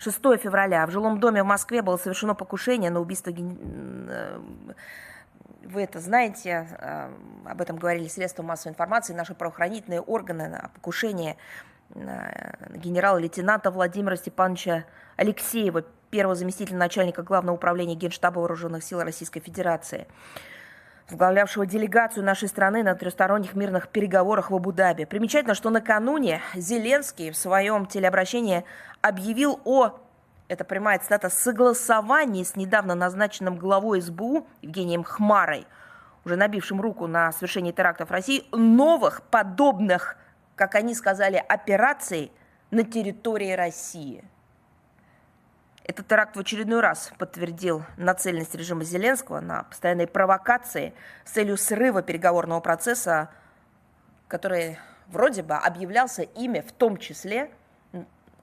6 февраля. В жилом доме в Москве было совершено покушение на убийство. Вы это знаете, об этом говорили средства массовой информации, наши правоохранительные органы, о покушении генерала-лейтенанта Владимира Степановича Алексеева, первого заместителя начальника Главного управления Генштаба Вооруженных сил Российской Федерации, возглавлявшего делегацию нашей страны на трехсторонних мирных переговорах в Абу-Даби. Примечательно, что накануне Зеленский в своем телеобращении объявил о, это прямая цитата, согласовании с недавно назначенным главой СБУ Евгением Хмарой, уже набившим руку на совершении терактов в России, новых подобных, как они сказали, операций на территории России. Этот теракт в очередной раз подтвердил нацеленность режима Зеленского на постоянные провокации с целью срыва переговорного процесса, который вроде бы объявлялся ими в том числе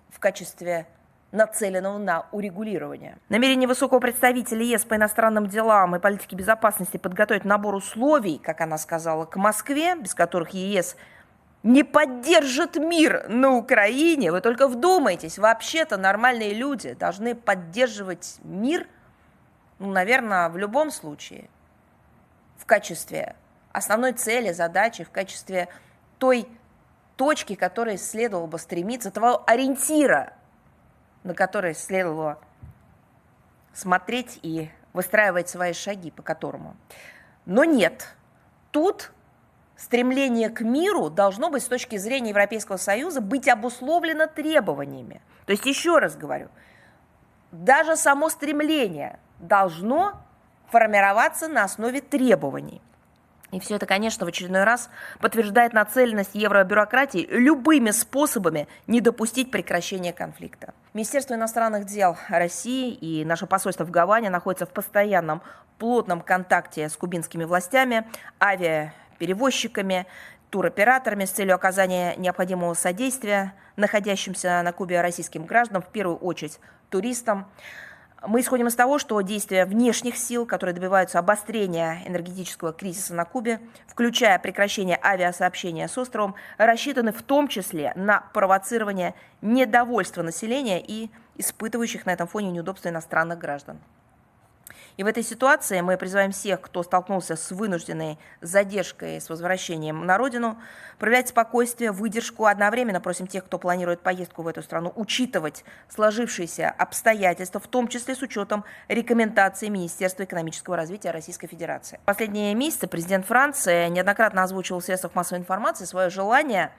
в качестве нацеленного на урегулирование. Намерение высокого представителя ЕС по иностранным делам и политике безопасности подготовить набор условий, как она сказала, к Москве, без которых ЕС не поддержит мир на Украине. Вы только вдумайтесь, вообще-то нормальные люди должны поддерживать мир, наверное, в любом случае, в качестве основной цели, задачи, в качестве той точки, к которой следовало бы стремиться, того ориентира, на который следовало смотреть и выстраивать свои шаги, по которому. Но нет, тут стремление к миру должно быть с точки зрения Европейского Союза быть обусловлено требованиями. То есть, еще раз говорю, даже само стремление должно формироваться на основе требований. И все это, конечно, в очередной раз подтверждает нацеленность евробюрократии любыми способами не допустить прекращения конфликта. Министерство иностранных дел России и наше посольство в Гаване находятся в постоянном плотном контакте с кубинскими властями, авиаперевозчиками, туроператорами с целью оказания необходимого содействия находящимся на Кубе российским гражданам, в первую очередь туристам. Мы исходим из того, что действия внешних сил, которые добиваются обострения энергетического кризиса на Кубе, включая прекращение авиасообщения с островом, рассчитаны в том числе на провоцирование недовольства населения и испытывающих на этом фоне неудобства иностранных граждан. И в этой ситуации мы призываем всех, кто столкнулся с вынужденной задержкой с возвращением на родину, проявлять спокойствие, выдержку. Одновременно просим тех, кто планирует поездку в эту страну, учитывать сложившиеся обстоятельства, в том числе с учетом рекомендаций Министерства экономического развития Российской Федерации. В последние месяцы президент Франции неоднократно озвучивал в средствах массовой информации свое желание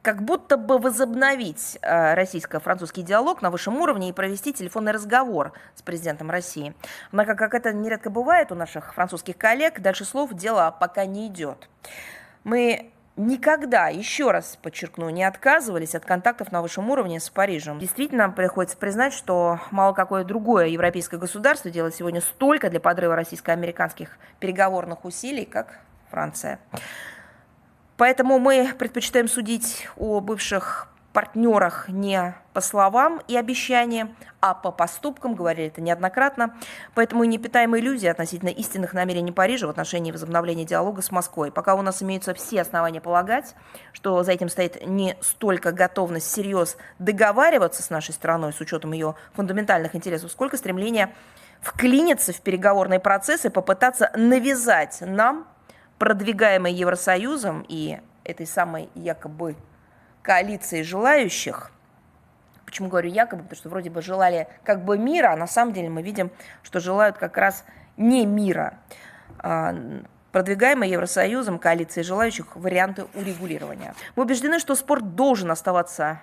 как будто бы возобновить российско-французский диалог на высшем уровне и провести телефонный разговор с президентом России. Однако, как это нередко бывает у наших французских коллег, дальше слов дело пока не идет. Мы никогда, еще раз подчеркну, не отказывались от контактов на высшем уровне с Парижем. Действительно, приходится признать, что мало какое другое европейское государство делает сегодня столько для подрыва российско-американских переговорных усилий, как Франция. Поэтому мы предпочитаем судить о бывших партнерах не по словам и обещаниям, а по поступкам, говорили это неоднократно. Поэтому и не питаем иллюзий относительно истинных намерений Парижа в отношении возобновления диалога с Москвой. Пока у нас имеются все основания полагать, что за этим стоит не столько готовность всерьез договариваться с нашей страной с учетом ее фундаментальных интересов, сколько стремление вклиниться в переговорные процессы и попытаться навязать нам, продвигаемой Евросоюзом и этой самой якобы коалицией желающих. Почему говорю якобы? Потому что вроде бы желали как бы мира, а на самом деле мы видим, что желают как раз не мира. Продвигаемые Евросоюзом коалицией желающих варианты урегулирования. Мы убеждены, что спорт должен оставаться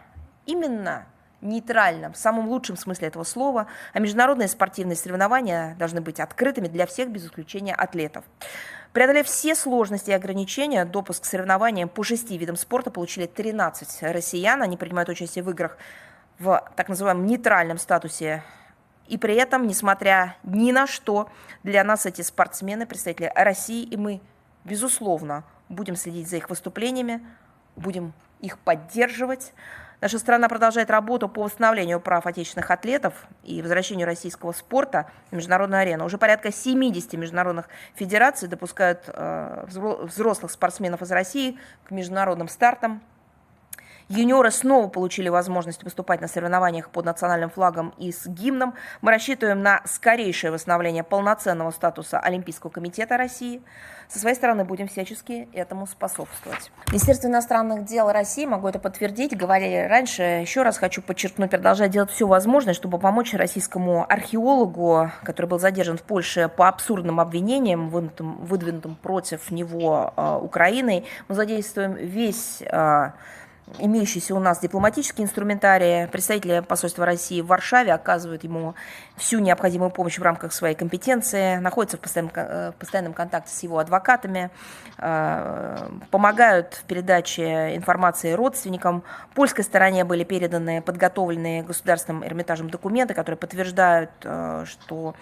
именно нейтральным, в самом лучшем смысле этого слова, а международные спортивные соревнования должны быть открытыми для всех, без исключения атлетов. Преодолев все сложности и ограничения, допуск к соревнованиям по 6 видам спорта получили 13 россиян. Они принимают участие в играх в так называемом нейтральном статусе. И при этом, несмотря ни на что, для нас эти спортсмены, представители России, и мы, безусловно, будем следить за их выступлениями, будем их поддерживать. Наша страна продолжает работу по восстановлению прав отечественных атлетов и возвращению российского спорта на международную арену. Уже порядка 70 международных федераций допускают взрослых спортсменов из России к международным стартам. Юниоры снова получили возможность выступать на соревнованиях под национальным флагом и с гимном. Мы рассчитываем на скорейшее восстановление полноценного статуса Олимпийского комитета России. Со своей стороны будем всячески этому способствовать. Министерство иностранных дел России, могу это подтвердить, говорили раньше, еще раз хочу подчеркнуть, продолжать делать все возможное, чтобы помочь российскому археологу, который был задержан в Польше по абсурдным обвинениям, выдвинутым против него Украиной. Мы задействуем весь имеющийся у нас дипломатический инструментарий. Представители посольства России в Варшаве оказывают ему всю необходимую помощь в рамках своей компетенции, находятся в постоянном контакте с его адвокатами, помогают в передаче информации родственникам. Польской стороне были переданы подготовленные Государственным Эрмитажем документы, которые подтверждают, что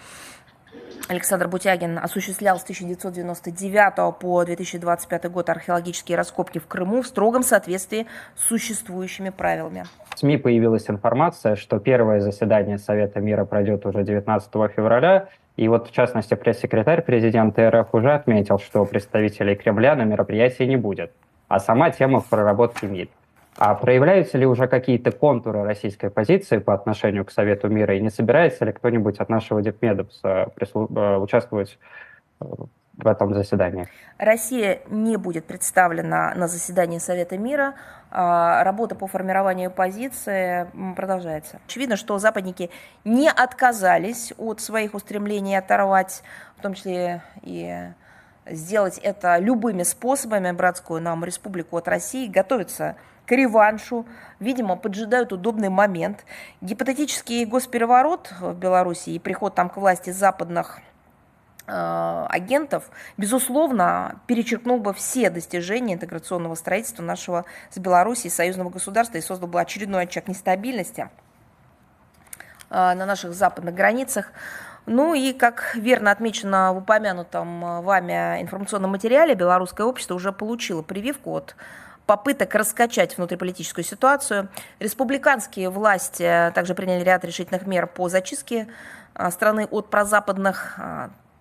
Александр Бутягин осуществлял с 1999 по 2025 год археологические раскопки в Крыму в строгом соответствии с существующими правилами. В СМИ появилась информация, что первое заседание Совета мира пройдет уже 19 февраля. И вот, в частности, пресс-секретарь президента РФ уже отметил, что представителей Кремля на мероприятии не будет. А сама тема в проработке МИД. А проявляются ли уже какие-то контуры российской позиции по отношению к Совету мира? И не собирается ли кто-нибудь от нашего дипмедовца участвовать в этом заседании? Россия не будет представлена на заседании Совета мира. Работа по формированию позиции продолжается. Очевидно, что западники не отказались от своих устремлений оторвать, в том числе и сделать это любыми способами, братскую нам республику от России, готовятся к реваншу, видимо, поджидают удобный момент. Гипотетический госпереворот в Беларуси и приход там к власти западных агентов, безусловно, перечеркнул бы все достижения интеграционного строительства нашего с Белоруссией союзного государства и создал бы очередной очаг нестабильности на наших западных границах. Ну и, как верно отмечено в упомянутом вами информационном материале, белорусское общество уже получило прививку от попыток раскачать внутриполитическую ситуацию. Республиканские власти также приняли ряд решительных мер по зачистке страны от прозападных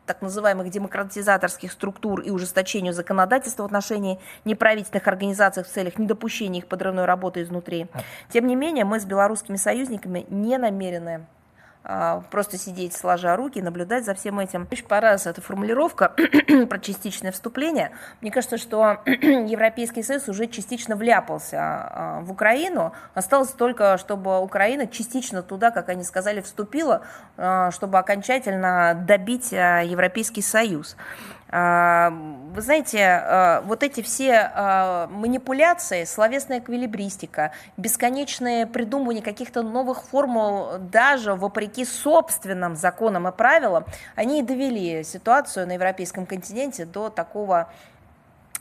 так называемых демократизаторских структур и ужесточению законодательства в отношении неправительственных организаций в целях недопущения их подрывной работы изнутри. Тем не менее, мы с белорусскими союзниками не намерены просто сидеть сложа руки и наблюдать за всем этим. Очень понравилась эта формулировка про частичное вступление. Мне кажется, что Европейский Союз уже частично вляпался в Украину. Осталось только, чтобы Украина частично туда, как они сказали, вступила, чтобы окончательно добить Европейский Союз. Вы знаете, вот эти все манипуляции, словесная эквилибристика, бесконечные придумывания каких-то новых формул, даже вопреки собственным законам и правилам, они и довели ситуацию на европейском континенте до такого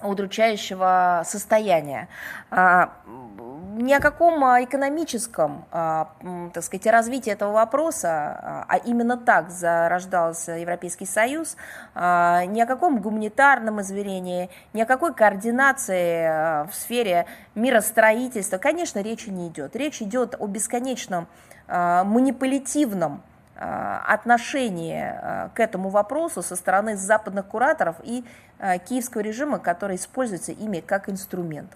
удручающего состояния. Ни о каком экономическом, так сказать, развитии этого вопроса, а именно так зарождался Европейский Союз, ни о каком гуманитарном измерении, ни о какой координации в сфере миростроительства, конечно, речи не идет. Речь идет о бесконечном манипулятивном отношении к этому вопросу со стороны западных кураторов и киевского режима, который используется ими как инструмент.